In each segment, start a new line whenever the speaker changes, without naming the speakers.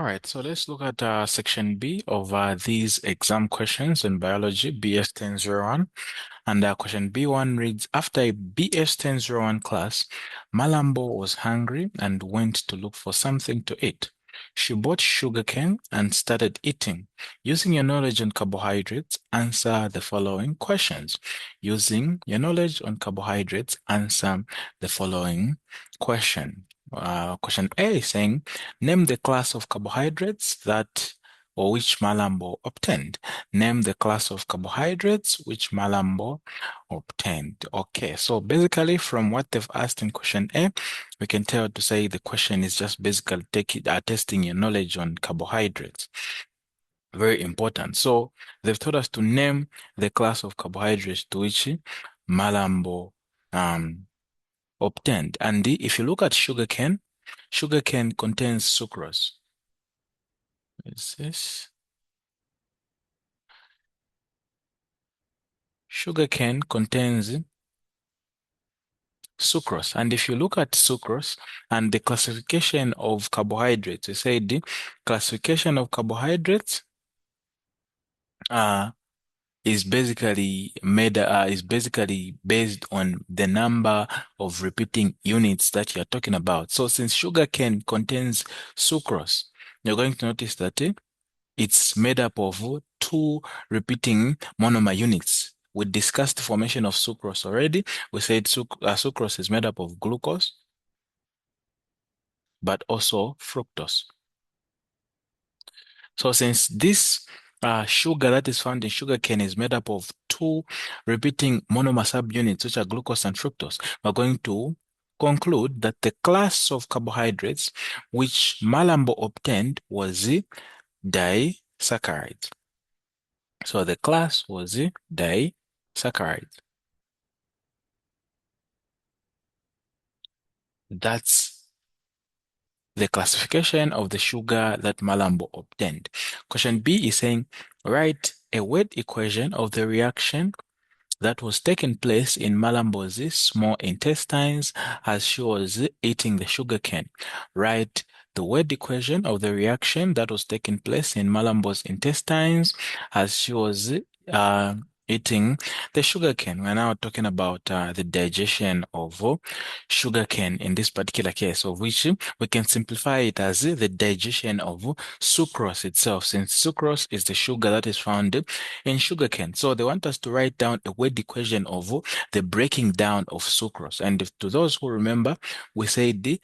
All right, so let's look at section B of these exam questions in biology, BS1001. And question B1 reads, after a BS1001 class, Malambo was hungry and went to look for something to eat. She bought sugarcane and started eating. Using your knowledge on carbohydrates, answer the following questions. Using your knowledge on carbohydrates, answer the following question. Question A is saying, name the class of carbohydrates that or which Malambo obtained. Name the class of carbohydrates which Malambo obtained. Okay, so basically from what they've asked in question A, we can tell to say the question is just basically testing your knowledge on carbohydrates. Very important. So they've told us to name the class of carbohydrates to which Malambo obtained. And if you look at sugarcane, sugarcane contains sucrose. Is this? Sugarcane contains sucrose. And if you look at sucrose and the classification of carbohydrates, we say the classification of carbohydrates uh, is basically based on the number of repeating units that you're talking about. So since sugarcane contains sucrose, you're going to notice that it's made up of two repeating monomer units. We discussed the formation of sucrose already. We said sucrose is made up of glucose, but also fructose. So since this sugar that is found in sugarcane is made up of two repeating monomer subunits, which are glucose and fructose, we're going to conclude that the class of carbohydrates which Malambo obtained was the disaccharides. So the class was the disaccharides. That's the classification of the sugar that Malambo obtained. Question B is saying, write a word equation of the reaction that was taking place in Malambo's small intestines as she was eating the sugarcane. Write the word equation of the reaction that was taking place in Malambo's intestines as she was eating the sugarcane. We're now talking about the digestion of sugarcane in this particular case, of which we can simplify it as the digestion of sucrose itself, since sucrose is the sugar that is found in sugarcane. So they want us to write down a word equation of the breaking down of sucrose. And to those who remember, we said the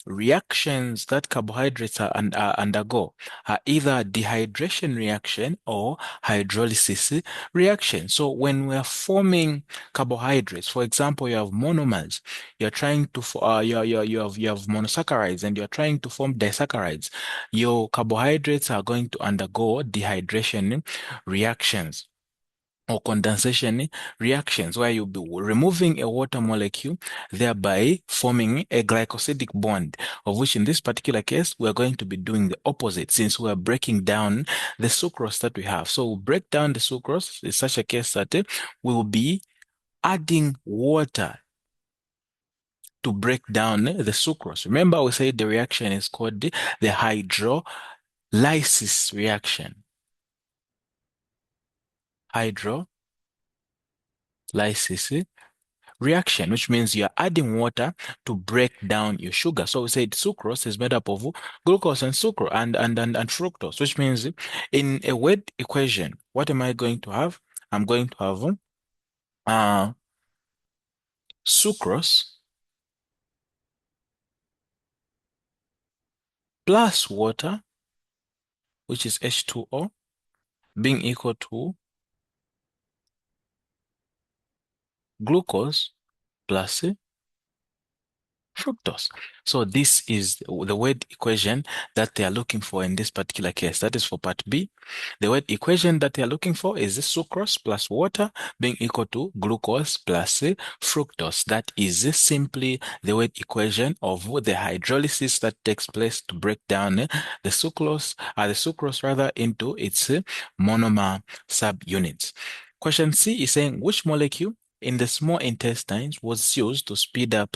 reactions that carbohydrates undergo are either dehydration reaction or hydrolysis reaction. So when we are forming carbohydrates, for example, you have monomers, you're trying to you have monosaccharides and you're trying to form disaccharides. Your carbohydrates are going to undergo dehydration reactions or condensation reactions, where you'll be removing a water molecule, thereby forming a glycosidic bond, of which in this particular case, we're going to be doing the opposite since we're breaking down the sucrose that we have. So we'll break down the sucrose in such a case that we will be adding water to break down the sucrose. Remember, we said the reaction is called the hydrolysis reaction. Hydrolysis reaction, which means you're adding water to break down your sugar. So we said sucrose is made up of glucose and sucrose and fructose, which means in a word equation, what am I going to have? I'm going to have sucrose plus water, which is H2O, being equal to glucose plus fructose. So this is the word equation that they are looking for in this particular case. That is for part B. The word equation that they are looking for is the sucrose plus water being equal to glucose plus fructose. That is simply the word equation of the hydrolysis that takes place to break down the sucrose rather into its monomer subunits. Question C is saying which molecule in the small intestines was used to speed up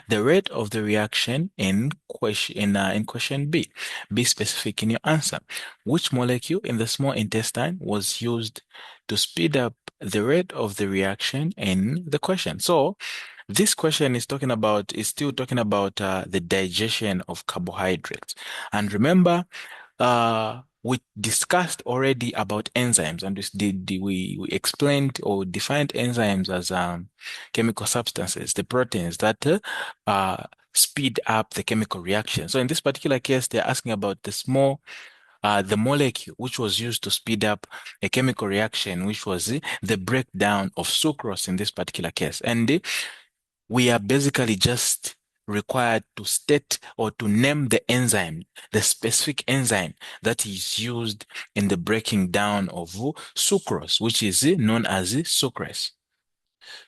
the rate of the reaction in in question B. Be specific in your answer. Which molecule in the small intestine was used to speed up the rate of the reaction in the question? So this question is still talking about the digestion of carbohydrates. And remember, we discussed already about enzymes, and we explained or defined enzymes as chemical substances, the proteins that speed up the chemical reaction. So in this particular case, they're asking about the molecule which was used to speed up a chemical reaction, which was the breakdown of sucrose in this particular case. And we are basically just required to state or to name the enzyme, the specific enzyme that is used in the breaking down of sucrose, which is known as sucrase.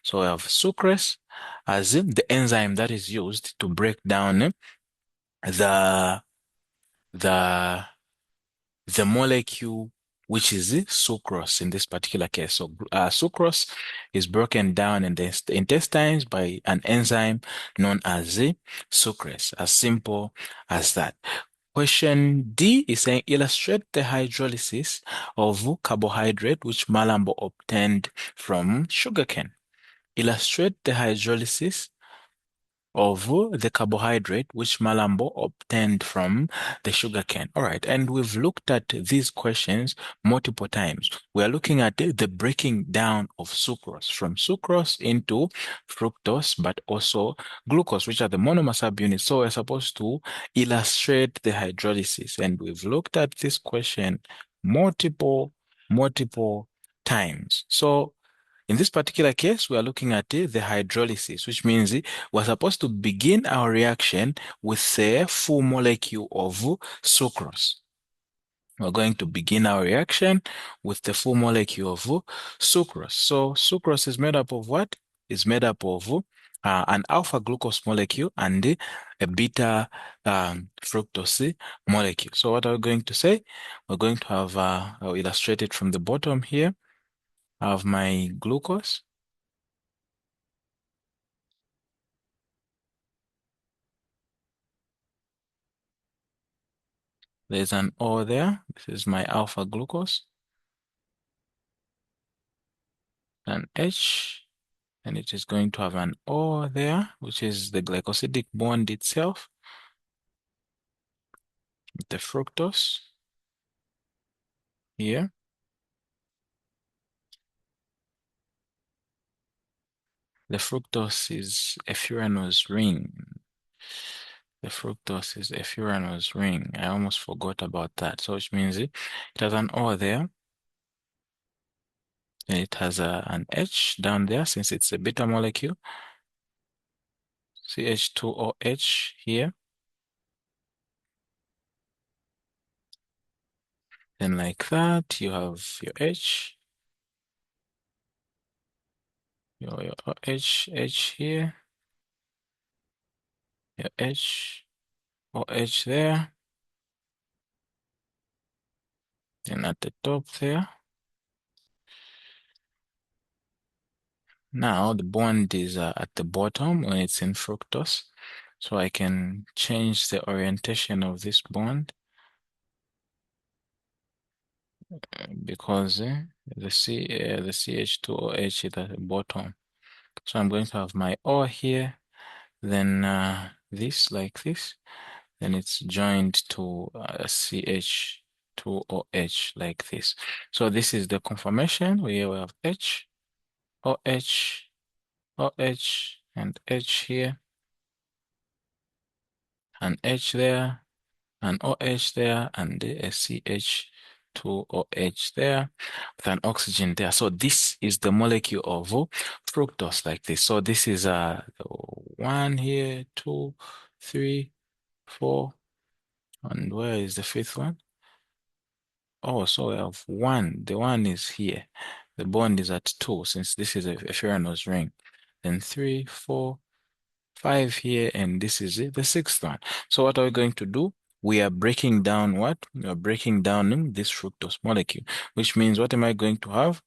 So we have sucrase as the enzyme that is used to break down the the the molecule which is sucrose in this particular case. So sucrose is broken down in the intestines by an enzyme known as sucrase, as simple as that. Question D is saying illustrate the hydrolysis of carbohydrate which Malambo obtained from sugarcane. Illustrate the hydrolysis of the carbohydrate which Malambo obtained from the sugarcane. All right, and we've looked at these questions multiple times. We are looking at the breaking down of sucrose from sucrose into fructose, but also glucose, which are the monomer subunits. So we're supposed to illustrate the hydrolysis, and we've looked at this question multiple times. So in this particular case, we are looking at the hydrolysis, which means we're supposed to begin our reaction with a full molecule of sucrose. We're going to begin our reaction with the full molecule of sucrose. So sucrose is made up of what? It's made up of an alpha glucose molecule and a beta fructose molecule. So what are we going to say? We're going to have, I'll illustrate it from the bottom here. I have my glucose. There's an O there. This is my alpha glucose. An H, and it is going to have an O there, which is the glycosidic bond itself. The fructose here. The fructose is a furanose ring. The fructose is a furanose ring. I almost forgot about that. So which means it has an O there. And it has an H down there since it's a beta molecule. CH2OH here. Then like that, you have your H. Your H here. Your H, OH there. Then at the top there. Now the bond is at the bottom when it's in fructose. So I can change the orientation of this bond because the CH2OH is at the bottom. So I'm going to have my O here, then this like this, then it's joined to CH2OH like this. So this is the conformation. We have H, OH, OH, and H here, an H there, an OH there, and a CH2OH there with an oxygen there. So this is the molecule of fructose like this. So this is 1 here, 2, 3, 4, and where is the fifth one? Oh, so we have 1. The 1 is here. The bond is at 2 since this is a furanose ring. Then 3, 4, 5 here, and this is the sixth one. So what are we going to do? We are breaking down what? We are breaking down this fructose molecule, which means what am I going to have?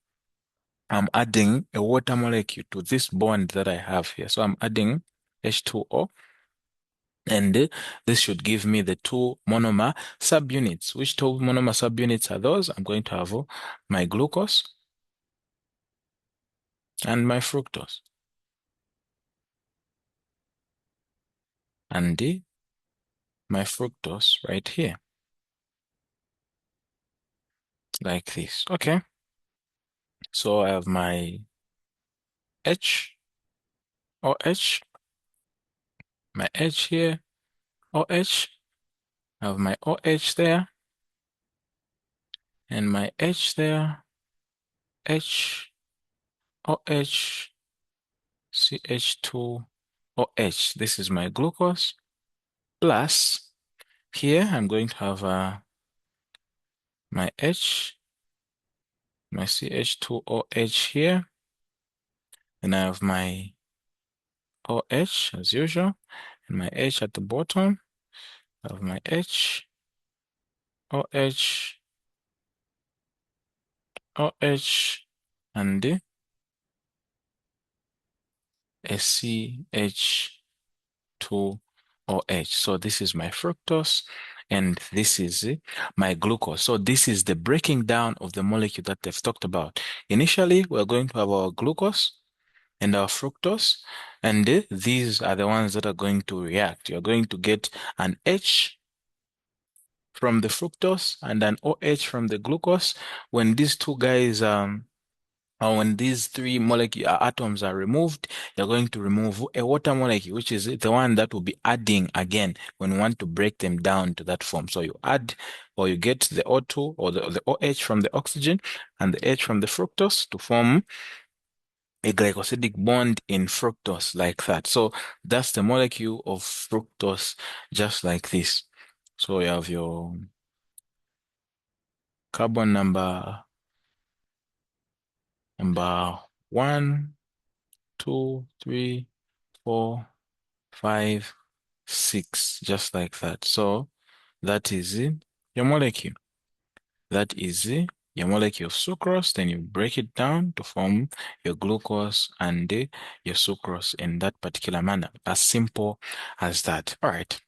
I'm adding a water molecule to this bond that I have here. So I'm adding H2O And this should give me the two monomer subunits. Which two monomer subunits are those? I'm going to have my glucose and my fructose. And my fructose right here, like this. Okay. So I have my H, OH, my H here, OH. I have my OH there, and my H there, H, OH, CH2OH. This is my glucose. Plus, here I'm going to have my H, my CH2OH here, and I have my OH as usual, and my H at the bottom. I have my H, OH, OH, and a CH2OH. So this is my fructose, and this is my glucose. So this is the breaking down of the molecule that they've talked about. Initially, we're going to have our glucose and our fructose, and these are the ones that are going to react. You're going to get an H from the fructose and an OH from the glucose. When these two guys when these three molecule atoms are removed, you're going to remove a water molecule, which is the one that will be adding again when you want to break them down to that form. So you add, or you get the O2 or the OH from the oxygen and the H from the fructose to form a glycosidic bond in fructose like that. So that's the molecule of fructose, just like this. So you have your carbon number 1, 2, 3, 4, 5, 6, just like that. So that is your molecule. That is your molecule of sucrose. Then you break it down to form your glucose and your sucrose in that particular manner. As simple as that. All right.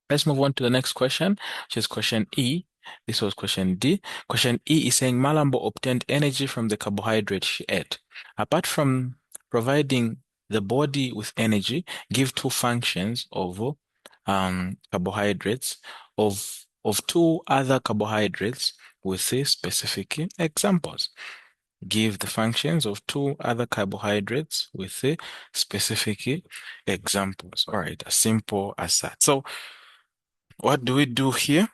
Let's move on to the next question, which is question E. This was question D. Question E is saying Malambo obtained energy from the carbohydrate she ate. Apart from providing the body with energy, give two functions of carbohydrates of two other carbohydrates with the specific examples. Give the functions of two other carbohydrates with the specific examples. All right, as simple as that. So what do we do here?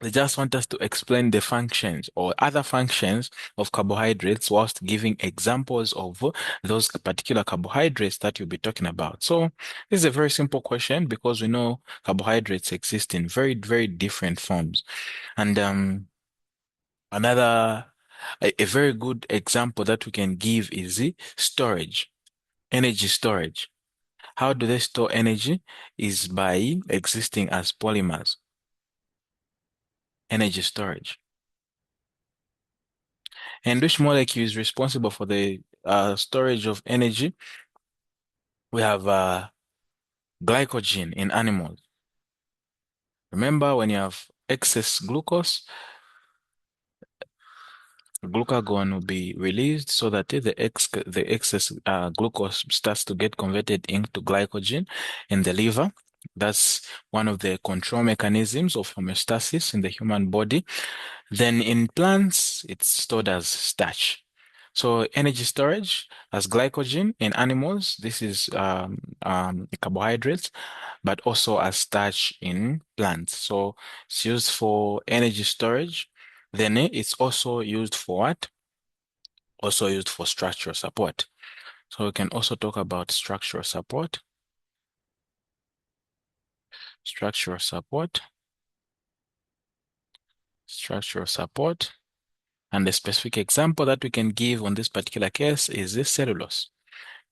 They just want us to explain the functions or other functions of carbohydrates whilst giving examples of those particular carbohydrates that you'll be talking about. So this is a very simple question because we know carbohydrates exist in very, very different forms. And a very good example that we can give is the storage, energy storage. How do they store energy? Is by existing as polymers, energy storage. And which molecule is responsible for the storage of energy? We have glycogen in animals. Remember, when you have excess glucose, glucagon will be released so that the excess glucose starts to get converted into glycogen in the liver. That's one of the control mechanisms of homeostasis in the human body. Then in plants, it's stored as starch. So energy storage as glycogen in animals, this is carbohydrates, but also as starch in plants. So it's used for energy storage. Then it's also used for what? Also used for structural support. So we can also talk about structural support. Structural support. Structural support. And the specific example that we can give on this particular case is the cellulose.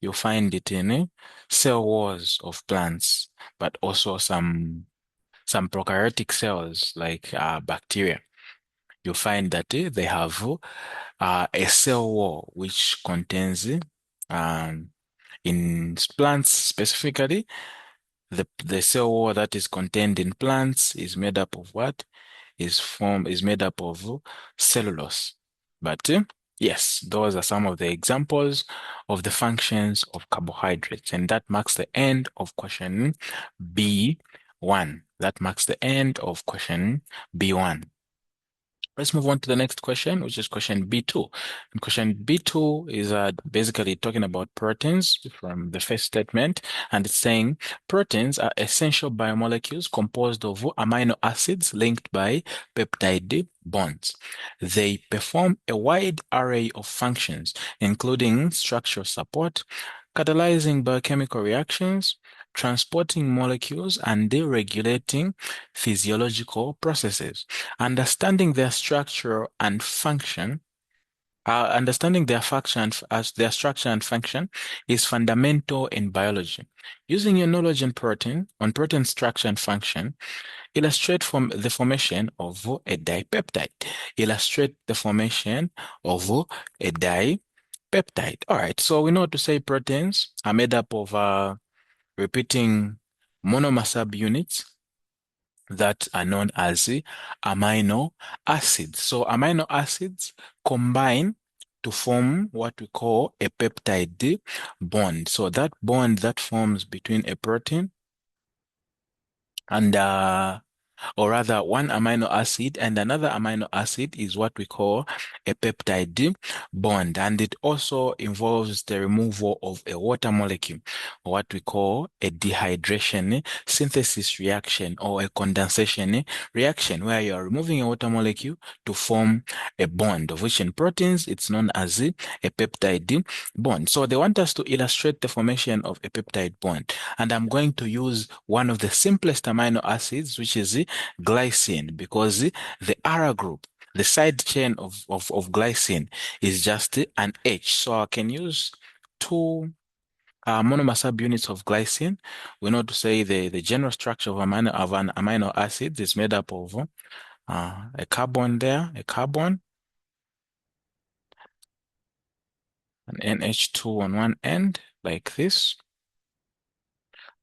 You'll find it in cell walls of plants, but also some prokaryotic cells like bacteria. You'll find that they have a cell wall which contains, in plants specifically, The cell wall that is contained in plants is made up of what? Is made up of cellulose. But yes, those are some of the examples of the functions of carbohydrates, and that marks the end of question B1. That marks the end of question B1. Let's move on to the next question, which is question B2. And question B2 is basically talking about proteins from the first statement, and it's saying proteins are essential biomolecules composed of amino acids linked by peptide bonds. They perform a wide array of functions, including structural support, catalyzing biochemical reactions, transporting molecules, and deregulating physiological processes. Understanding their structure and function, understanding their function as their structure and function is fundamental in biology. Using your knowledge on protein structure and function, illustrate from the formation of a dipeptide. Illustrate the formation of a dipeptide. All right, so we know to say proteins are made up of repeating monomer subunits that are known as amino acids. So amino acids combine to form what we call a peptide bond. So that bond that forms between a protein and or rather one amino acid and another amino acid is what we call a peptide bond, and it also involves the removal of a water molecule, what we call a dehydration synthesis reaction or a condensation reaction, where you are removing a water molecule to form a bond, of which in proteins it's known as a peptide bond. So they want us to illustrate the formation of a peptide bond, and I'm going to use one of the simplest amino acids, which is glycine, because the R group, the side chain of glycine is just an H. So I can use two monomer subunits of glycine. We know to say the general structure of an amino acid is made up of a carbon there, a carbon, an NH2 on one end, like this.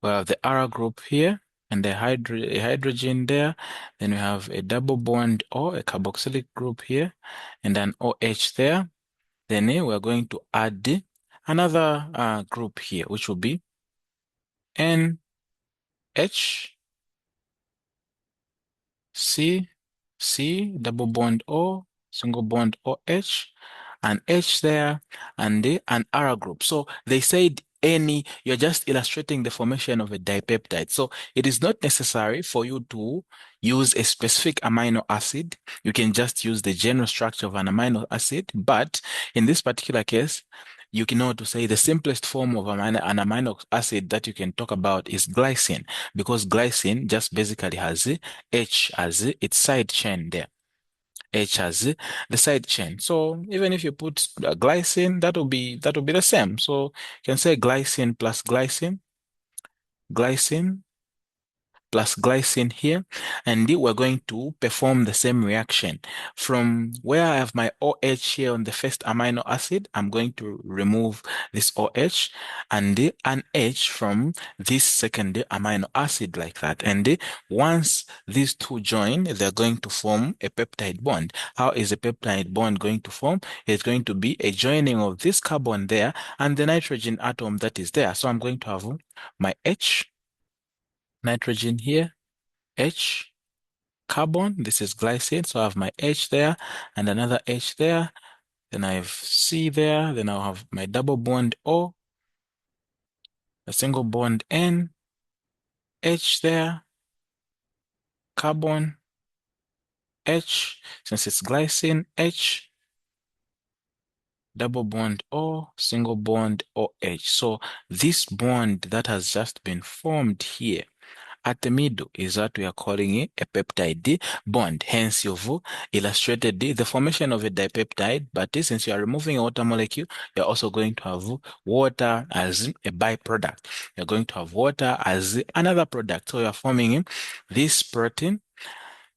We have the R group here and the hydrogen there. Then we have a double bond or a carboxylic group here and an OH there. Then we're going to add another group here, which will be NH, C, double bond O, single bond OH, an H there, and an R group. So they said you're just illustrating the formation of a dipeptide. So it is not necessary for you to use a specific amino acid. You can just use the general structure of an amino acid. But in this particular case, you can know to say the simplest form of an amino acid that you can talk about is glycine, because glycine just basically has H as its side chain there. H as the side chain. So even if you put glycine, that will be the same. So you can say glycine plus glycine, glycine plus glycine here, and we're going to perform the same reaction. From where I have my OH here on the first amino acid, I'm going to remove this OH and an H from this second amino acid like that. And once these two join, they're going to form a peptide bond. How is a peptide bond going to form? It's going to be a joining of this carbon there and the nitrogen atom that is there. So I'm going to have my H, nitrogen here, H, carbon, this is glycine, so I have my H there and another H there, then I have C there, then I'll have my double bond O, a single bond N, H there, carbon, H, since it's glycine, H, double bond O, single bond OH. So this bond that has just been formed here at the middle is what we are calling a peptide bond. Hence, you've illustrated the formation of a dipeptide, but since you are removing a water molecule, you're also going to have water as a byproduct. You're going to have water as another product. So you're forming this protein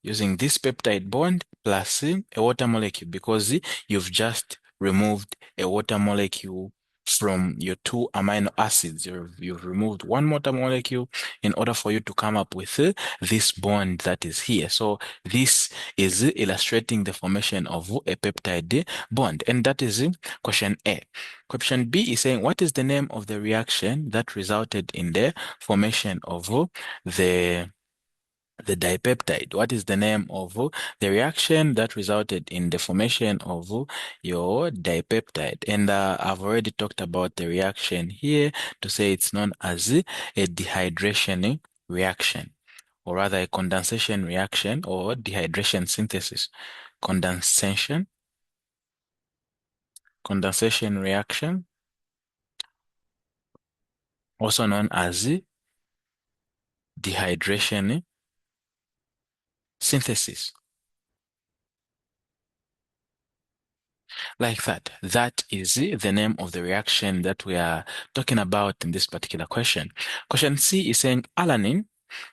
using this peptide bond plus a water molecule, because you've just removed a water molecule from your two amino acids. You've removed one molecule in order for you to come up with this bond that is here. So this is illustrating the formation of a peptide bond. And that is question A. Question B is saying, what is the name of the reaction that resulted in the formation of the the dipeptide? What is the name of the reaction that resulted in the formation of your dipeptide? And I've already talked about the reaction here to say it's known as a dehydration reaction, or rather a condensation reaction or dehydration synthesis. Condensation, condensation reaction, also known as dehydration synthesis. Like that. That is the name of the reaction that we are talking about in this particular question. Question C is saying alanine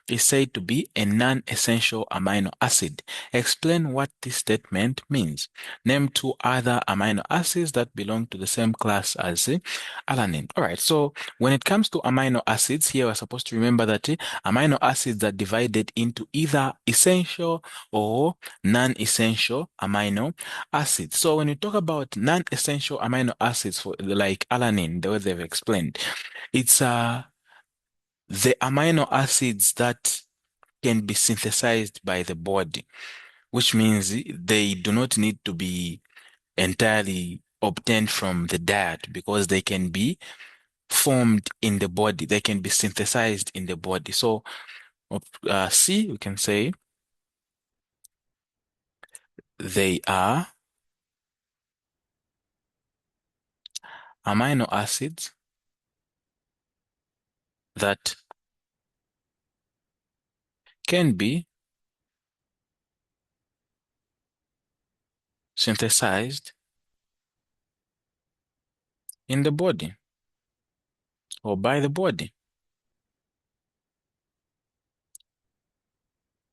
is said to be a non-essential amino acid. Explain what this statement means. Name two other amino acids that belong to the same class as alanine. All right, so when it comes to amino acids, here we're supposed to remember that amino acids are divided into either essential or non-essential amino acids. So when you talk about non-essential amino acids for like alanine, the way they've explained, it's the amino acids that can be synthesized by the body, which means they do not need to be entirely obtained from the diet because they can be formed in the body. They can be synthesized in the body. So, C, we can say they are amino acids that can be synthesized in the body or by the body.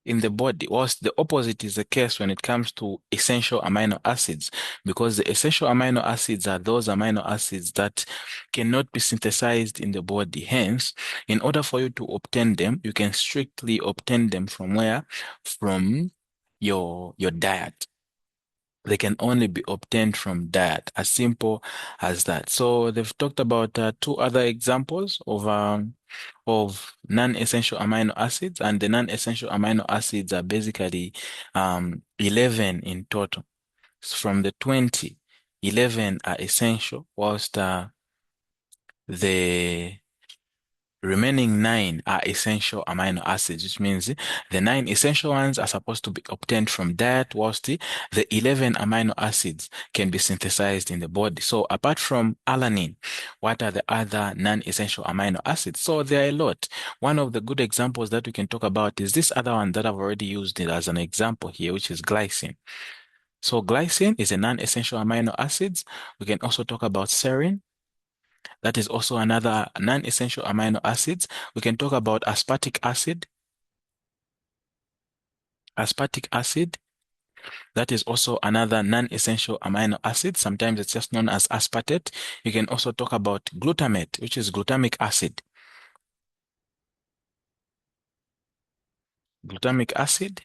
In the body, whilst the opposite is the case when it comes to essential amino acids, because the essential amino acids are those amino acids that cannot be synthesized in the body. Hence, in order for you to obtain them, you can strictly obtain them from where? From your diet. They can only be obtained from diet, as simple as that. So they've talked about two other examples of non-essential amino acids, and the non-essential amino acids are basically 11 in total. So from the 20, 11 are essential, whilst the remaining nine are essential amino acids, which means the nine essential ones are supposed to be obtained from diet, whilst the 11 amino acids can be synthesized in the body. So apart from alanine, what are the other non-essential amino acids? So there are a lot. One of the good examples that we can talk about is this other one that I've already used it as an example here, which is glycine. So glycine is a non-essential amino acids. We can also talk about serine. That is also another non-essential amino acids. We can talk about aspartic acid. Aspartic acid, that is also another non-essential amino acid. Sometimes it's just known as aspartate. You can also talk about glutamate, which is glutamic acid. Glutamic acid.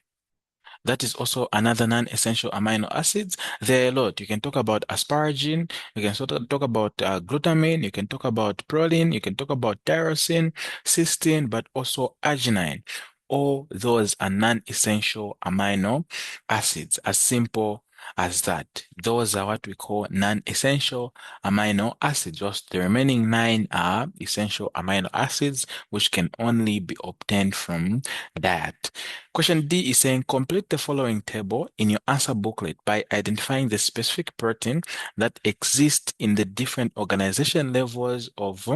That is also another non-essential amino acids. There are a lot. You can talk about asparagine. You can sort of talk about glutamine. You can talk about proline. You can talk about tyrosine, cysteine, but also arginine. All those are non-essential amino acids, as simple as that. Those are what we call non-essential amino acids. Just the remaining nine are essential amino acids, which can only be obtained from diet. Question D is saying complete the following table in your answer booklet by identifying the specific protein that exists in the different organization levels of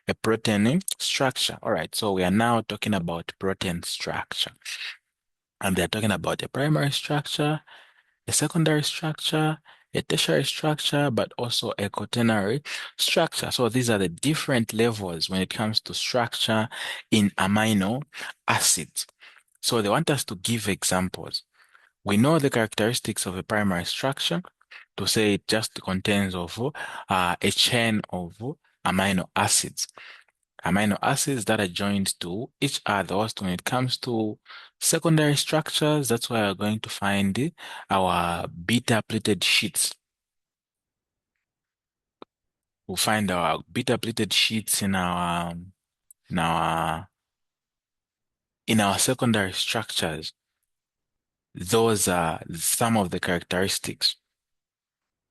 a protein structure. All right, so we are now talking about protein structure. And they're talking about a primary structure, a secondary structure, a tertiary structure, but also a quaternary structure. So these are the different levels when it comes to structure in amino acids. So they want us to give examples. We know the characteristics of a primary structure. to say it just contains of a chain of amino acids. Amino acids that are joined to each other. Also, when it comes to secondary structures, that's where we're going to find our beta pleated sheets. We'll find our beta pleated sheets in our in our secondary structures. Those are some of the characteristics.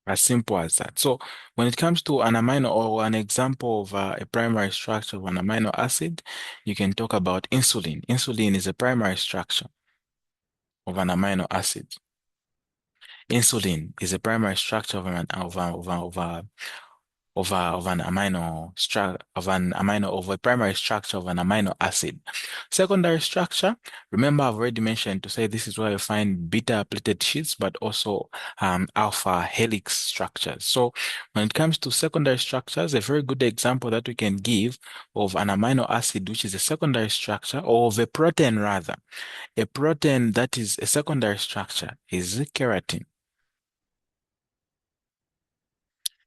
As simple as that. So when it comes to an amino or an example of a primary structure of an amino acid, you can talk about insulin. Insulin is a primary structure of an amino acid. Insulin is a primary structure of an amino structure of a primary structure of an amino acid. Secondary structure, remember I've already mentioned to say this is where you find beta pleated sheets, but also alpha helix structures. So when it comes to secondary structures, a very good example that we can give of an amino acid, which is a secondary structure, or of a protein rather, a protein that is a secondary structure is keratin.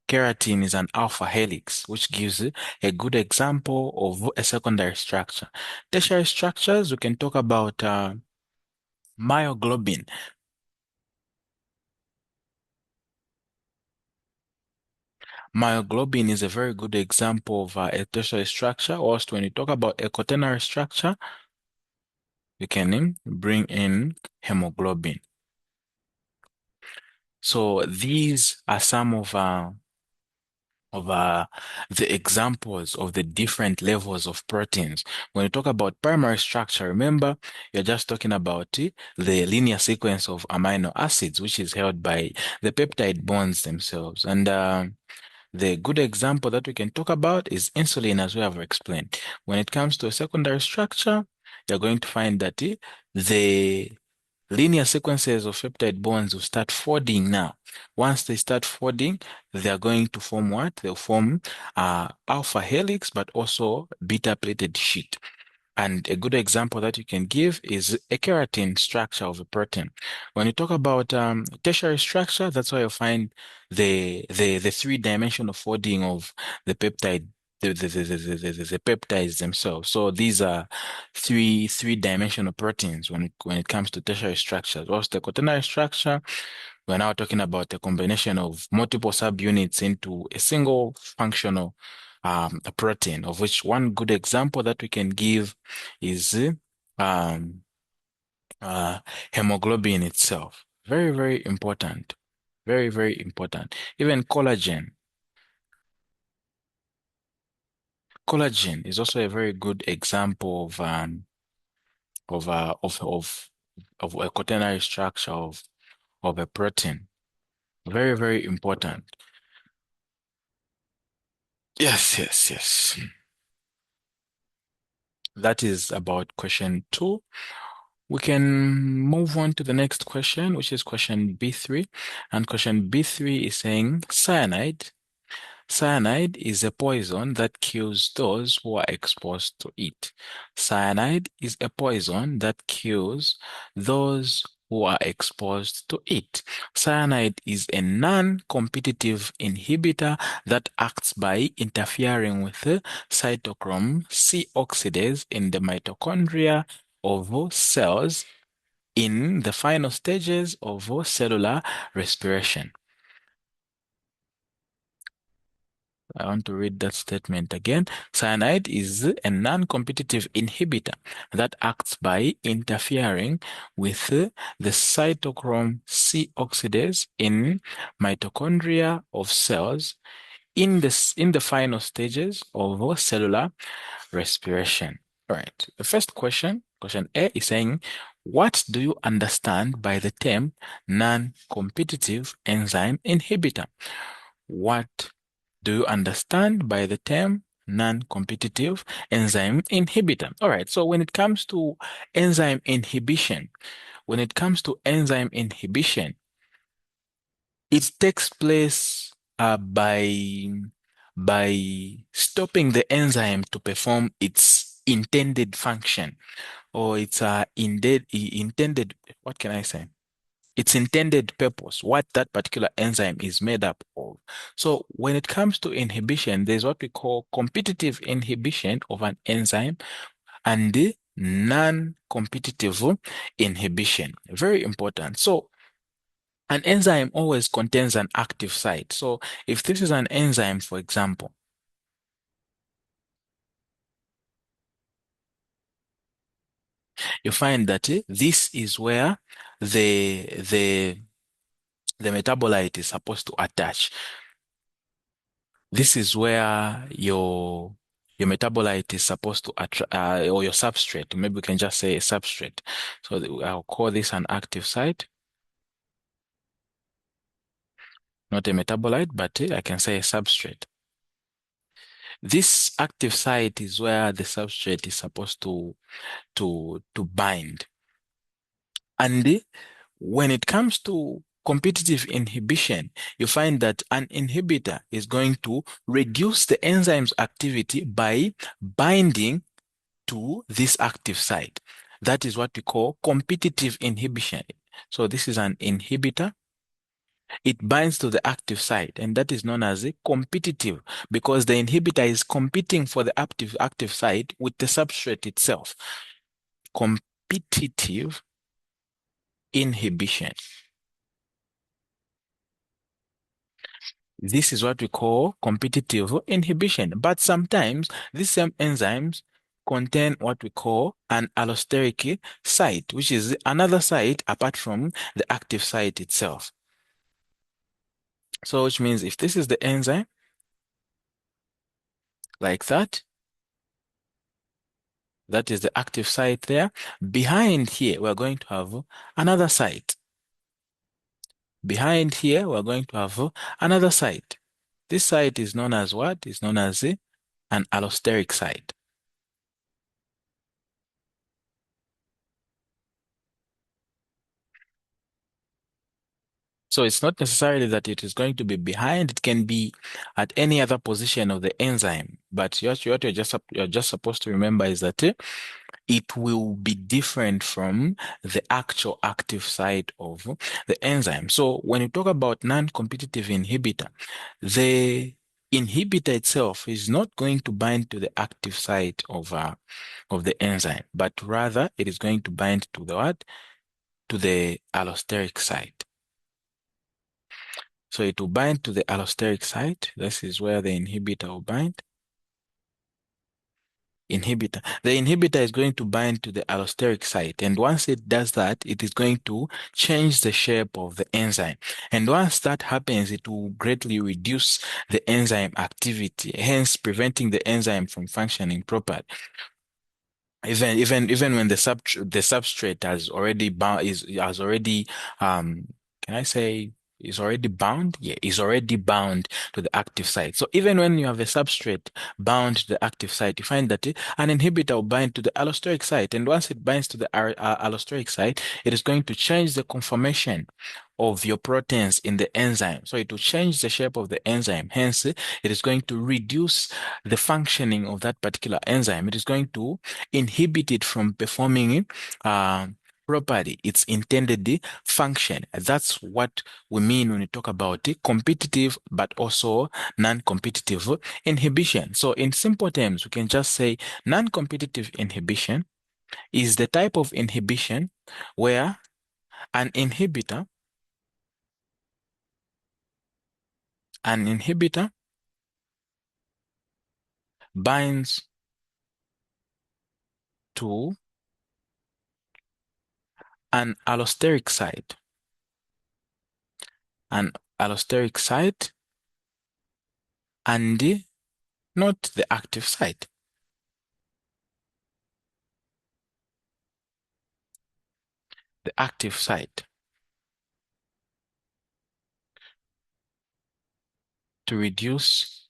Keratin is an alpha helix, which gives a good example of a secondary structure. Tertiary structures, we can talk about myoglobin. Myoglobin is a very good example of a tertiary structure. Also, when you talk about a quaternary structure, you can bring in hemoglobin. So these are some of the examples of the different levels of proteins. When you talk about primary structure, remember, you're just talking about the linear sequence of amino acids, which is held by the peptide bonds themselves. And the good example that we can talk about is insulin, as we have explained. When it comes to a secondary structure, you're going to find that the linear sequences of peptide bonds will start folding now. Once they start folding, they're going to form what? They'll form alpha helix, but also beta plated sheet. And a good example that you can give is a keratin structure of a protein. When you talk about tertiary structure, that's why you find the three-dimensional folding of the peptide, the peptides themselves. So these are three-dimensional proteins when it comes to tertiary structures. What's the quaternary structure? We're now talking about a combination of multiple subunits into a single functional a protein, of which one good example that we can give is um, uh, hemoglobin itself. Very, very important. Very, very important. Even collagen. Collagen is also a very good example of uh, of of of a quaternary structure of a protein. Very, very important. Yes, yes, yes. That is about question 2. We can move on to the next question, which is question B3. And question B3 is saying cyanide. Cyanide is a poison that kills those who are exposed to it. Cyanide is a poison that kills those who are exposed to it. Cyanide is a non-competitive inhibitor that acts by interfering with the cytochrome C oxidase in the mitochondria of cells in the final stages of cellular respiration. I want to read that statement again. Cyanide is a non-competitive inhibitor that acts by interfering with the cytochrome C oxidase in mitochondria of cells in the final stages of cellular respiration. All right. The first question, question A, is saying, what do you understand by the term non-competitive enzyme inhibitor? What do you understand by the term non-competitive enzyme inhibitor? All right, so when it comes to enzyme inhibition, when it comes to enzyme inhibition, it takes place by stopping the enzyme to perform its intended function or its intended, what can I say? its intended purpose, what that particular enzyme is made up of. So when it comes to inhibition, there's what we call competitive inhibition of an enzyme and the non-competitive inhibition. Very important. So an enzyme always contains an active site. So if this is an enzyme, for example, you find that this is where the the the metabolite is supposed to attach. This is where your metabolite is supposed to attract, or your substrate. Maybe we can just say a substrate. So I'll call this an active site, not a metabolite, but I can say a substrate. This active site is where the substrate is supposed to bind. And when it comes to competitive inhibition, you find that an inhibitor is going to reduce the enzyme's activity by binding to this active site. That is what we call competitive inhibition. So this is an inhibitor. It binds to the active site, and that is known as a competitive because the inhibitor is competing for the active site with the substrate itself. Competitive inhibition. This is what we call competitive inhibition. But sometimes these same enzymes contain what we call an allosteric site, which is another site apart from the active site itself. So which means if this is the enzyme like that, that is the active site there. Behind here, we're going to have another site. Behind here, we're going to have another site. This site is known as what? It's known as an allosteric site. So it's not necessarily that it is going to be behind. It can be at any other position of the enzyme. But what you're just supposed to remember is that it will be different from the actual active site of the enzyme. So when you talk about non-competitive inhibitor, the inhibitor itself is not going to bind to the active site of the enzyme, but rather it is going to bind to the what? To the allosteric site. So it will bind to the allosteric site. This is where the inhibitor will bind. Inhibitor. The inhibitor is going to bind to the allosteric site. And once it does that, it is going to change the shape of the enzyme. And once that happens, it will greatly reduce the enzyme activity, hence preventing the enzyme from functioning properly. Even when the substrate has already bound has already can I say is already bound? Yeah, is already bound to the active site. So even when you have a substrate bound to the active site, you find that an inhibitor will bind to the allosteric site, and once it binds to the allosteric site, it is going to change the conformation of your proteins in the enzyme. So it will change the shape of the enzyme. Hence, it is going to reduce the functioning of that particular enzyme. It is going to inhibit it from performing properly its intended function. That's what we mean when we talk about competitive but also non-competitive inhibition. So in simple terms, we can just say non-competitive inhibition is the type of inhibition where an inhibitor an inhibitor binds to an allosteric site, an allosteric site, and not the active site. The active site to reduce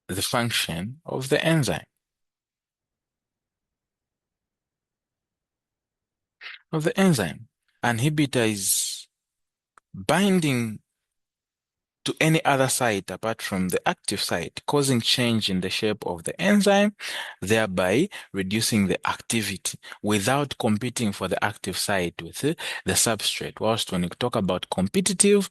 the function of the enzyme. Of the enzyme. Inhibitor is binding to any other site apart from the active site, causing change in the shape of the enzyme, thereby reducing the activity without competing for the active site with the substrate. Whilst when you talk about competitive,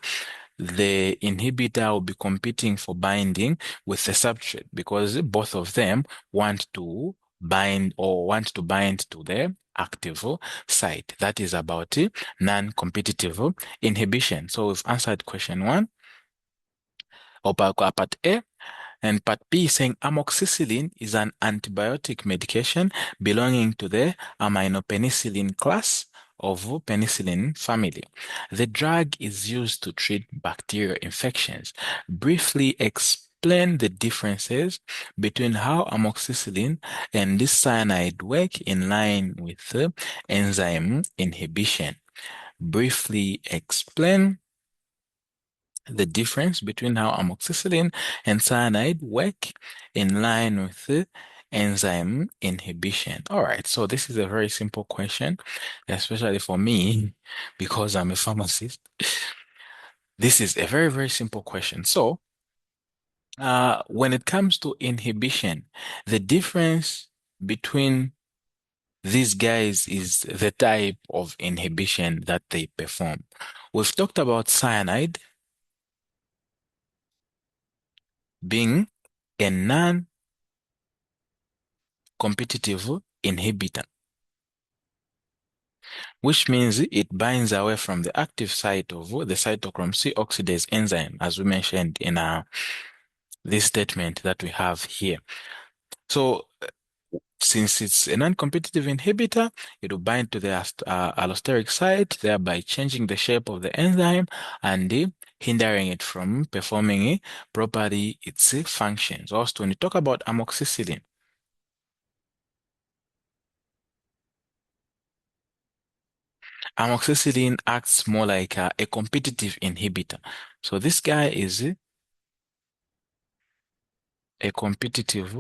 the inhibitor will be competing for binding with the substrate because both of them want to bind to the active site. That is about non-competitive inhibition. So we've answered question 1 or part A. And part B is saying amoxicillin is an antibiotic medication belonging to the aminopenicillin class of penicillin family. The drug is used to treat bacterial infections. Briefly explain the differences between how amoxicillin and this cyanide work in line with enzyme inhibition. Briefly explain the difference between how amoxicillin and cyanide work in line with the enzyme inhibition. All right, so this is a very simple question, especially for me, because I'm a pharmacist. This is a very, very simple question. So, when it comes to inhibition, the difference between these guys is the type of inhibition that they perform. We've talked about cyanide being a non-competitive inhibitor, which means it binds away from the active site of the cytochrome C oxidase enzyme, as we mentioned in this statement that we have here. So since it's a non-competitive inhibitor, it will bind to the allosteric site, thereby changing the shape of the enzyme and hindering it from performing properly its functions. Also, when you talk about amoxicillin, amoxicillin acts more like a competitive inhibitor. So this guy is a competitive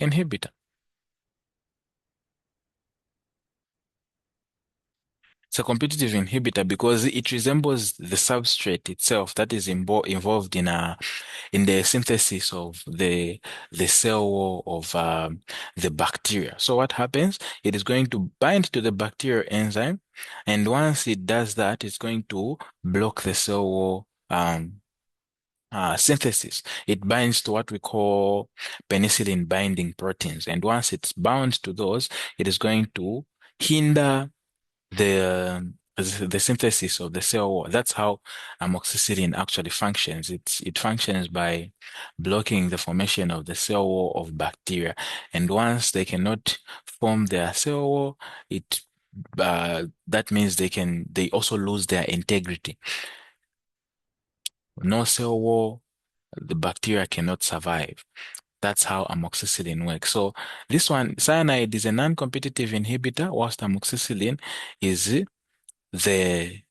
inhibitor. It's a competitive inhibitor because it resembles the substrate itself that is involved in the synthesis of the cell wall of the bacteria. So what happens? It is going to bind to the bacterial enzyme, and once it does that, it's going to block the cell wall synthesis. It binds to what we call penicillin binding proteins, and once it's bound to those, it is going to hinder the synthesis of the cell wall. That's how amoxicillin actually functions. It functions by blocking the formation of the cell wall of bacteria. And once they cannot form their cell wall, it that means they also lose their integrity. No cell wall, the bacteria cannot survive. That's how amoxicillin works. So this one, cyanide is a non-competitive inhibitor, whilst amoxicillin is the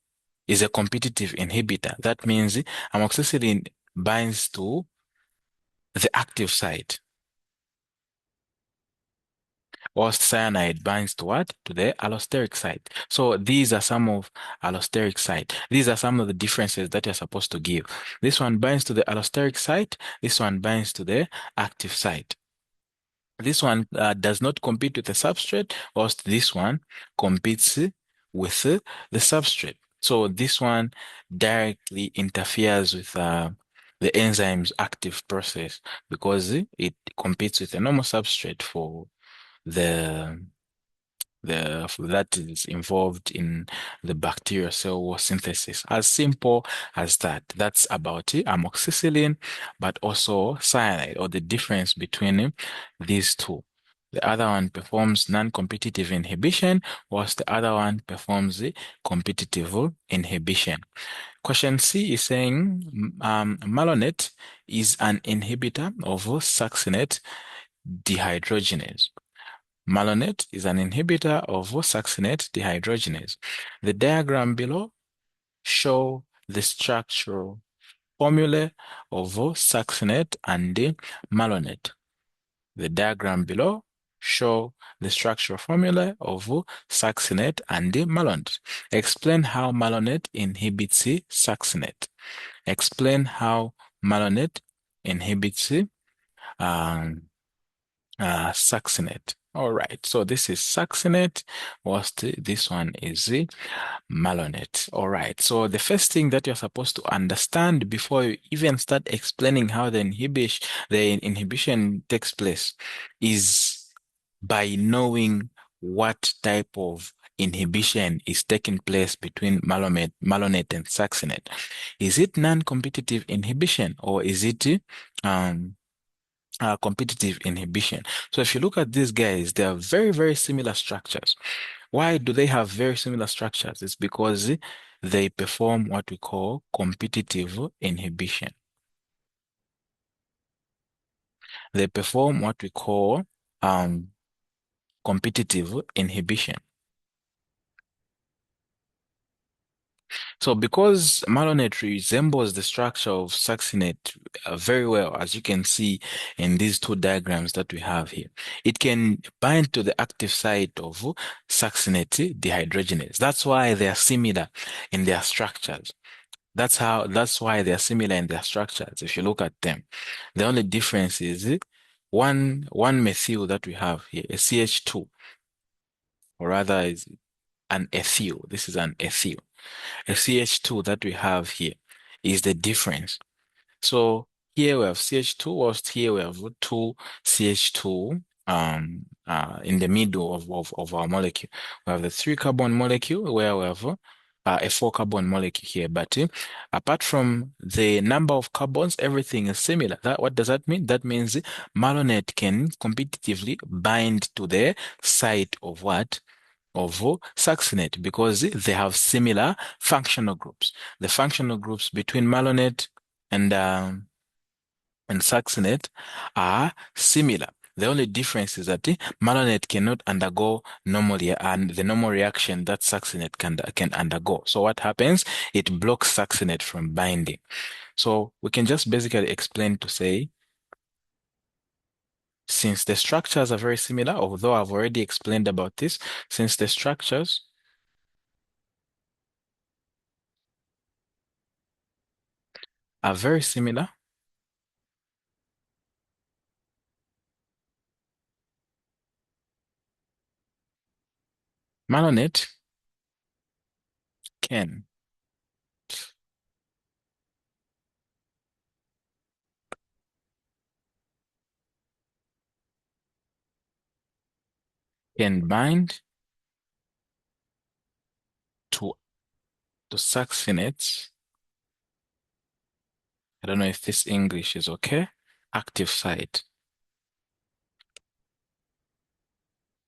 is a competitive inhibitor. That means amoxicillin binds to the active site, whilst cyanide binds to what? To the allosteric site. So these are some of allosteric site. These are some of the differences that you're supposed to give. This one binds to the allosteric site. This one binds to the active site. This one does not compete with the substrate, whilst this one competes with the substrate. So this one directly interferes with the enzyme's active process because it competes with a normal substrate for the that is involved in the bacterial cell wall synthesis. As simple as that. That's about amoxicillin, but also cyanide, or the difference between these two. The other one performs non-competitive inhibition, whilst the other one performs the competitive inhibition. Question C is saying malonate is an inhibitor of succinate dehydrogenase. Malonate is an inhibitor of succinate dehydrogenase. The diagram below show the structural formulae of succinate and malonate. The diagram below show the structural formula of succinate and malonate. Explain how malonate inhibits succinate. Explain how malonate inhibits um, succinate. All right, so this is succinate, whilst this one is malonate. All right, so the first thing that you're supposed to understand before you even start explaining how the inhibition takes place is by knowing what type of inhibition is taking place between malonate and succinate. Is it non-competitive inhibition or is it um, competitive inhibition? So if you look at these guys, they are very, very similar structures. Why do they have very similar structures? It's because they perform what we call competitive inhibition. They perform what we call um, competitive inhibition. So because malonate resembles the structure of succinate very well, as you can see in these two diagrams that we have here, it can bind to the active site of succinate dehydrogenase. That's why they are similar in their structures. That's why they are similar in their structures. If you look at them, the only difference is one methyl that we have here, a CH2, or rather is an ethyl. This is an ethyl. A CH2 that we have here is the difference. So here we have CH2, whilst here we have two CH2 in the middle of our molecule. We have the 3-carbon molecule where we have a 4-carbon molecule here. But apart from the number of carbons, everything is similar. What does that mean? That means malonate can competitively bind to the site of what? Of succinate, because they have similar functional groups. The functional groups between malonate and succinate are similar. The only difference is that malonate cannot undergo normally and the normal reaction that succinate can undergo. So what happens? It blocks succinate from binding. So we can just basically explain to say, since the structures are very similar, although I've already explained about this, since the structures are very similar, malonate can bind to succinates. I don't know if this English is okay. Active site.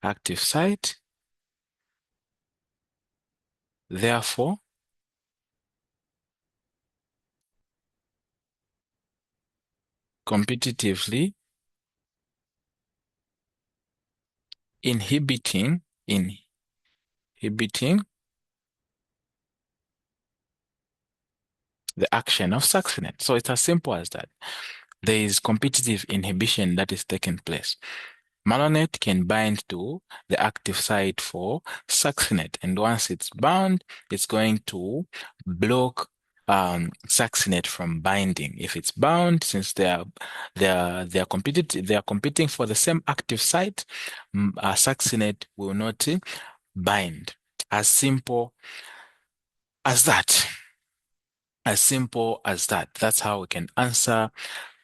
Active site. Therefore, competitively inhibiting the action of succinate. So it's as simple as that. There is competitive inhibition that is taking place. Malonate can bind to the active site for succinate, and once it's bound, it's going to block succinate from binding. If it's bound, since they are competing for the same active site, succinate will not bind. As simple as that. As simple as that. That's how we can answer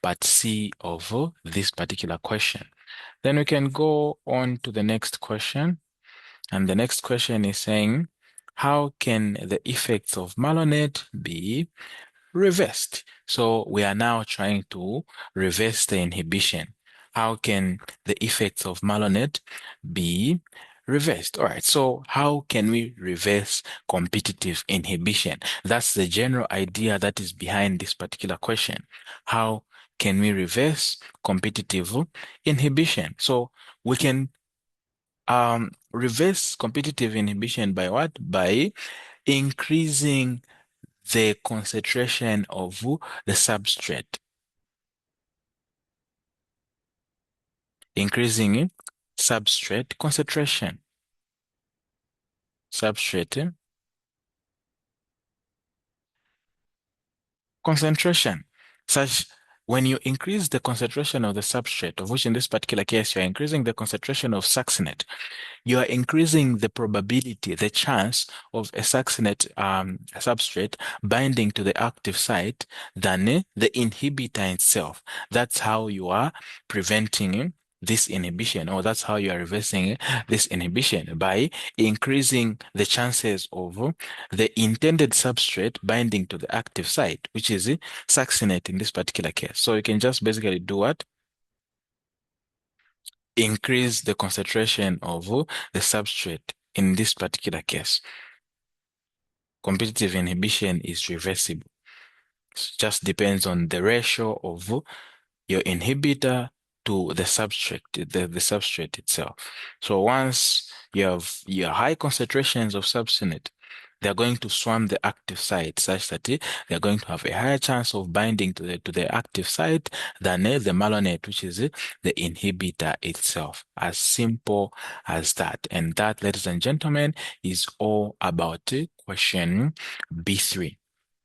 part C of this particular question. Then we can go on to the next question. And the next question is saying, how can the effects of malonate be reversed? So we are now trying to reverse the inhibition. How can the effects of malonate be reversed? All right, so how can we reverse competitive inhibition? That's the general idea that is behind this particular question. How can we reverse competitive inhibition? So we can reverse competitive inhibition by what? By increasing the concentration of the substrate. Increasing substrate concentration. Substrate concentration. Such when you increase the concentration of the substrate, of which in this particular case, you're increasing the concentration of succinate, you are increasing the probability, the chance of a succinate substrate binding to the active site than the inhibitor itself. That's how you are preventing this inhibition, or that's how you are reversing this inhibition by increasing the chances of the intended substrate binding to the active site, which is succinate in this particular case. So you can just basically do what? Increase the concentration of the substrate in this particular case. Competitive inhibition is reversible. It just depends on the ratio of your inhibitor to the substrate, the substrate itself. So once you have your high concentrations of succinate, they're going to swarm the active site such that they're going to have a higher chance of binding to the active site than the malonate, which is the inhibitor itself. As simple as that. And that, ladies and gentlemen, is all about question B3.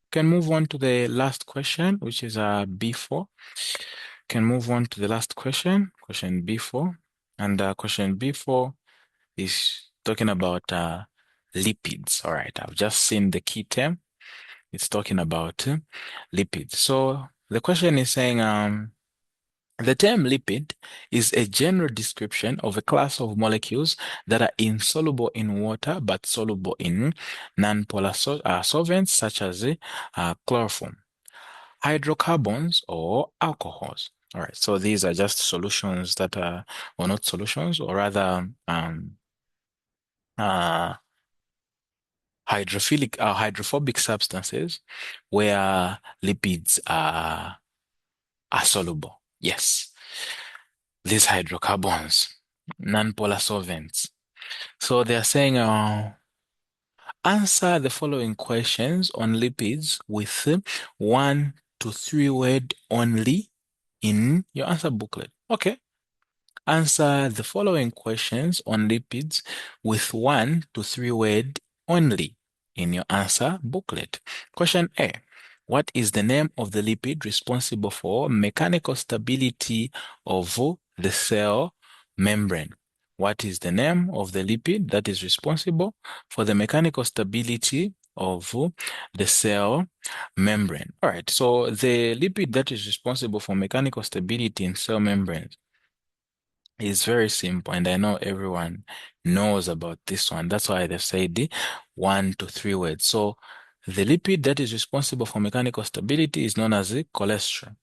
Can move on to the last question, which is B4. Can move on to the last question, question B4. And question B4 is talking about lipids. All right, I've just seen the key term. It's talking about lipids. So the question is saying the term lipid is a general description of a class of molecules that are insoluble in water but soluble in nonpolar solvents such as chloroform, hydrocarbons, or alcohols. All right, so these are just solutions that are, or not solutions, or rather uh, hydrophobic substances where lipids are soluble. Yes, these hydrocarbons, nonpolar solvents. So they are saying, answer the following questions on lipids with 1 to 3 word only in your answer booklet. Okay. Answer the following questions on lipids with 1 to 3 word only in your answer booklet. Question A. What is the name of the lipid responsible for mechanical stability of the cell membrane? What is the name of the lipid that is responsible for the mechanical stability of the cell membrane? All right, so the lipid that is responsible for mechanical stability in cell membranes is very simple, and I know everyone knows about this one. That's why they've said 1 to 3 words. So the lipid that is responsible for mechanical stability is known as cholesterol.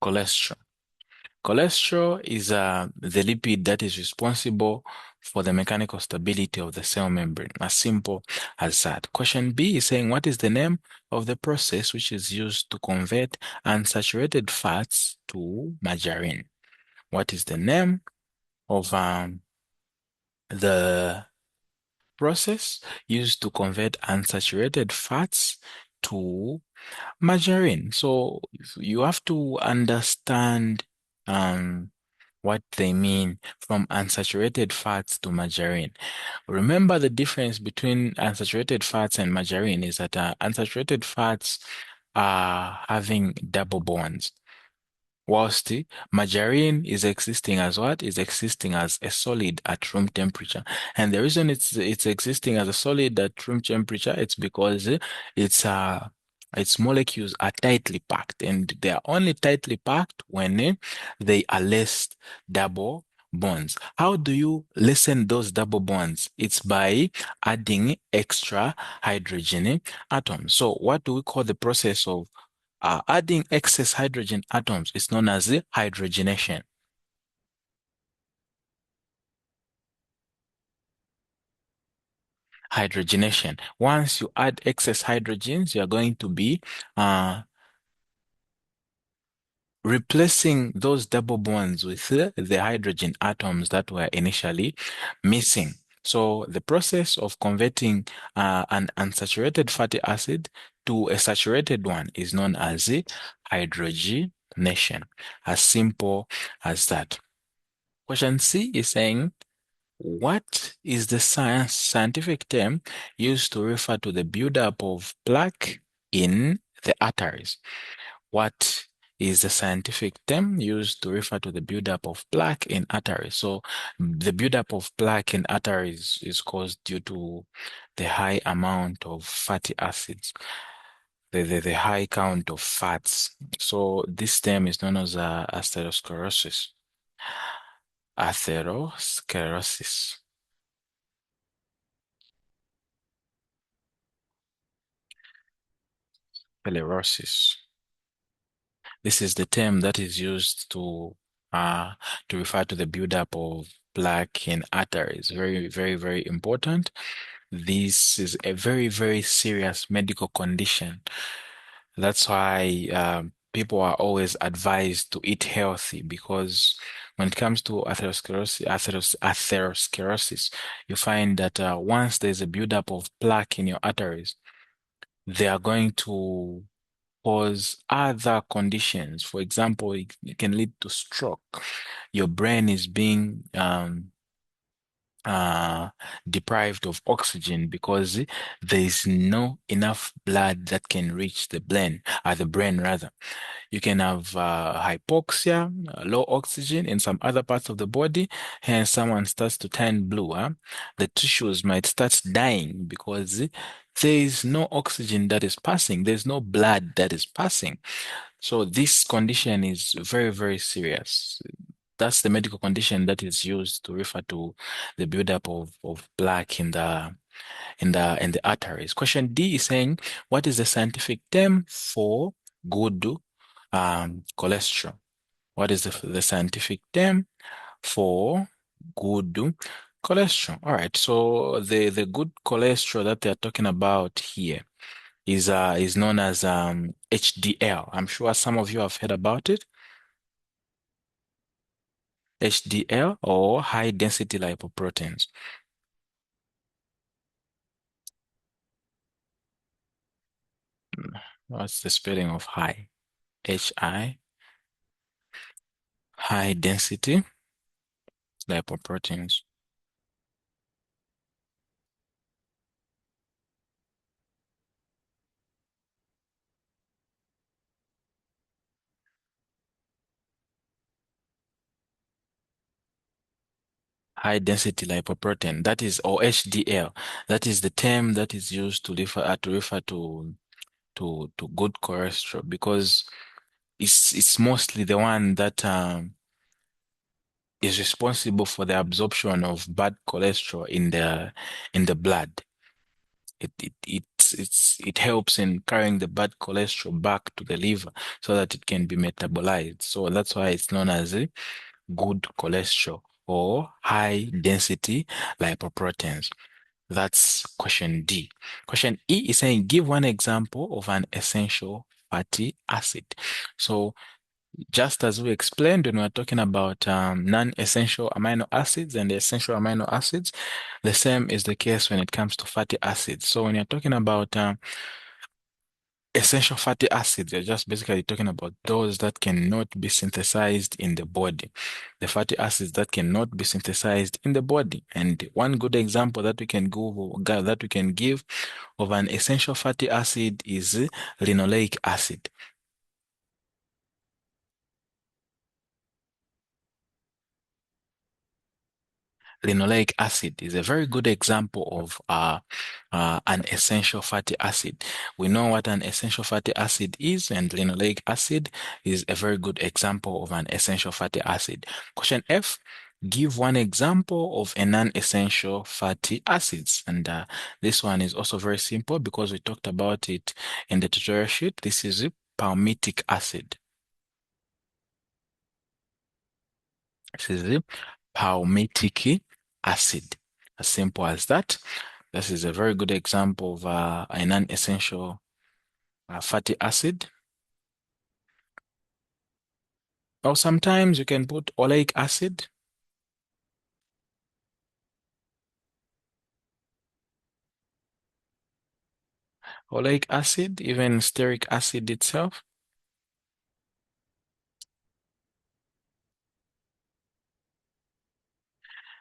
Cholesterol. Cholesterol is the lipid that is responsible for the mechanical stability of the cell membrane. As simple as that. Question B is saying, what is the name of the process which is used to convert unsaturated fats to margarine? What is the name of the process used to convert unsaturated fats to margarine? So you have to understand what they mean from unsaturated fats to margarine. Remember the difference between unsaturated fats and margarine is that unsaturated fats are having double bonds, whilst margarine is existing as what? Is existing as a solid at room temperature. And the reason it's existing as a solid at room temperature, it's because its molecules are tightly packed, and they are only tightly packed when they are less double bonds. How do you lessen those double bonds? It's by adding extra hydrogen atoms. So what do we call the process of adding excess hydrogen atoms? Is known as the hydrogenation. Hydrogenation. Once you add excess hydrogens, you're going to be replacing those double bonds with the hydrogen atoms that were initially missing. So the process of converting an unsaturated fatty acid to a saturated one is known as the hydrogenation. As simple as that. Question C is saying, What is the scientific term used to refer to the buildup of plaque in the arteries? What is the scientific term used to refer to the buildup of plaque in arteries? So the buildup of plaque in arteries is caused due to the high amount of fatty acids, the high count of fats. So this term is known as atherosclerosis. Atherosclerosis. Sclerosis. This is the term that is used uh, to refer to the buildup of plaque in arteries. Very, very, very important. This is a very, very serious medical condition. That's why people are always advised to eat healthy because when it comes to atherosclerosis, you find that once there's a buildup of plaque in your arteries, they are going to cause other conditions. For example, it can lead to stroke. Your brain is being uh, deprived of oxygen because there is no enough blood that can reach the brain rather. You can have hypoxia, low oxygen in some other parts of the body, and someone starts to turn blue. Huh? The tissues might start dying because there is no oxygen that is passing. There's no blood that is passing. So this condition is very, very serious. That's the medical condition that is used to refer to the buildup of plaque in the arteries. Question D is saying, what is the scientific term for good cholesterol? What is the scientific term for good cholesterol? All right, so the good cholesterol that they're talking about here is known as HDL. I'm sure some of you have heard about it. HDL or high density lipoproteins. What's the spelling of high? HI, high density lipoproteins. High density lipoprotein, that is, or HDL, that is the term that is used to refer to good cholesterol because it's mostly the one that is responsible for the absorption of bad cholesterol in the blood. It helps in carrying the bad cholesterol back to the liver so that it can be metabolized. So that's why it's known as a good cholesterol or high density lipoproteins. That's question D. Question E is saying, give one example of an essential fatty acid. So just as we explained when we were talking about non-essential amino acids and the essential amino acids, the same is the case when it comes to fatty acids. So when you're talking about essential fatty acids, you're just basically talking about those that cannot be synthesized in the body, the fatty acids that cannot be synthesized in the body. And one good example that we can give of an essential fatty acid is linoleic acid. Linoleic acid is a very good example of an essential fatty acid. We know what an essential fatty acid is, and linoleic acid is a very good example of an essential fatty acid. Question F, give one example of a non-essential fatty acids. And this one is also very simple because we talked about it in the tutorial sheet. This is palmitic acid. This is palmitic acid. As simple as that. This is a very good example of a non-essential fatty acid. Or sometimes you can put oleic acid. Oleic acid, even stearic acid itself.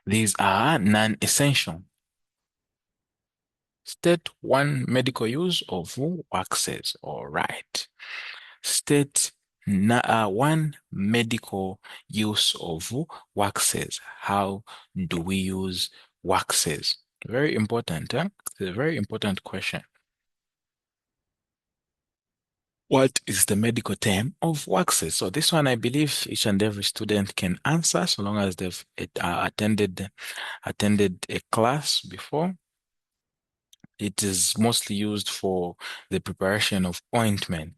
These are non-essential. State one medical use of waxes. All right. State one medical use of waxes. How do we use waxes? Very important, huh? It's a very important question. What is the medical term of waxes? So this one, I believe each and every student can answer so long as they've attended a class before. It is mostly used for the preparation of ointment.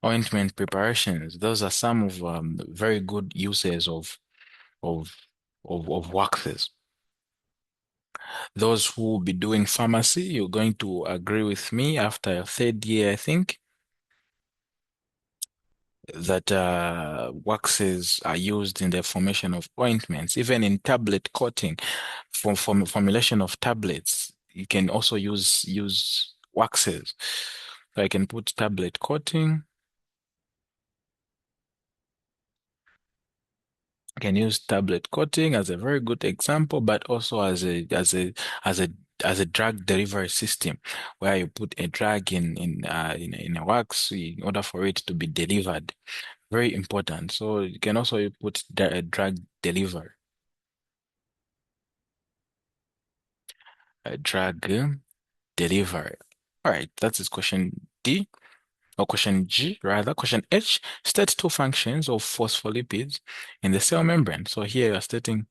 Ointment preparations. Those are some of very good uses of of waxes. Those who will be doing pharmacy, you're going to agree with me after your third year, I think, that waxes are used in the formation of ointments, even in tablet coating, for formulation of tablets. You can also use waxes. So I can put tablet coating. I can use tablet coating as a very good example, but also as a as a drug delivery system, where you put a drug in a wax in order for it to be delivered. Very important. So you can also put a drug delivery, a drug delivery. All right, that is question D, or question G rather. Question H, state two functions of phospholipids in the cell membrane. So here you're stating,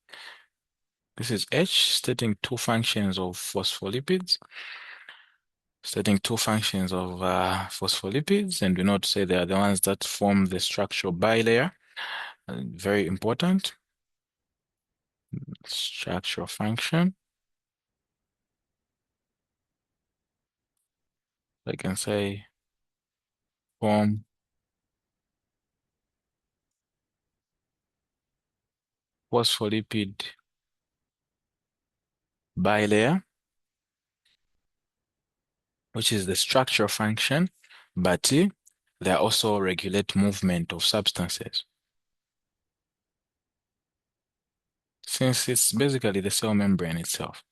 this is H, stating two functions of phospholipids, and we know to say they are the ones that form the structural bilayer. Very important. Structural function. I can say form phospholipid bilayer, which is the structural function, but they also regulate movement of substances. Since it's basically the cell membrane itself.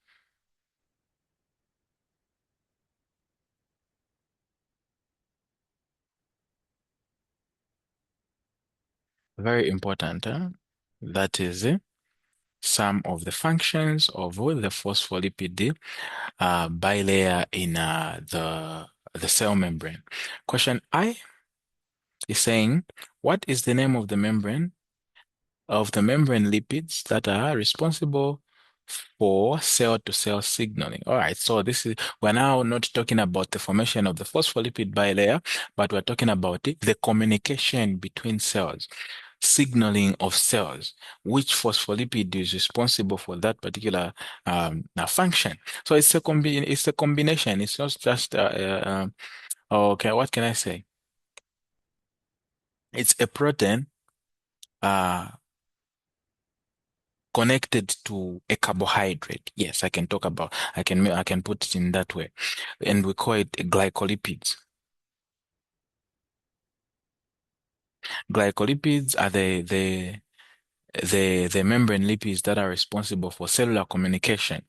Very important, huh? That is some of the functions of the phospholipid bilayer in the cell membrane. Question I is saying, what is the name of the membrane lipids that are responsible for cell-to-cell signaling? All right, so we're now not talking about the formation of the phospholipid bilayer, but we're talking about the communication between cells, signaling of cells, which phospholipid is responsible for that particular function. So it's a combination. It's not just okay, what can I say? It's a protein uh, connected to a carbohydrate. Yes, I can put it in that way. And we call it glycolipids. Glycolipids are the membrane lipids that are responsible for cellular communication,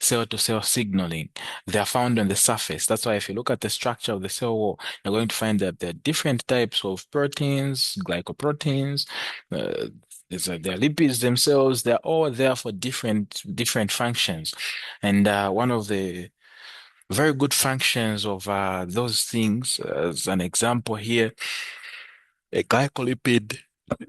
cell-to-cell signaling. They are found on the surface. That's why if you look at the structure of the cell wall, you're going to find that there are different types of proteins, glycoproteins. It's like the lipids themselves. They're all there for different functions. And one of the very good functions of those things, as an example here, a glycolipid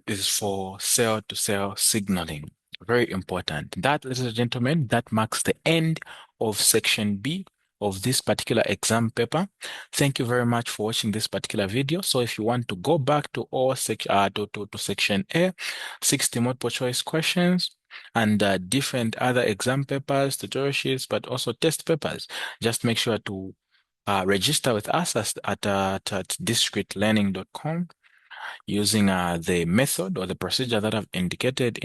is for cell-to-cell signaling. Very important. That, ladies and gentlemen, that marks the end of section B of this particular exam paper. Thank you very much for watching this particular video. So if you want to go back to to section A, 60 multiple choice questions and different other exam papers, tutorial sheets, but also test papers, just make sure to register with us at discretelearning.com using the method or the procedure that I've indicated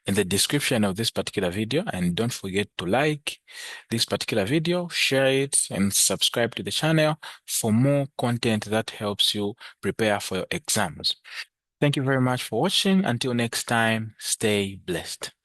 in the description of this particular video. And don't forget to like this particular video, share it, and subscribe to the channel for more content that helps you prepare for your exams. Thank you very much for watching. Until next time, stay blessed.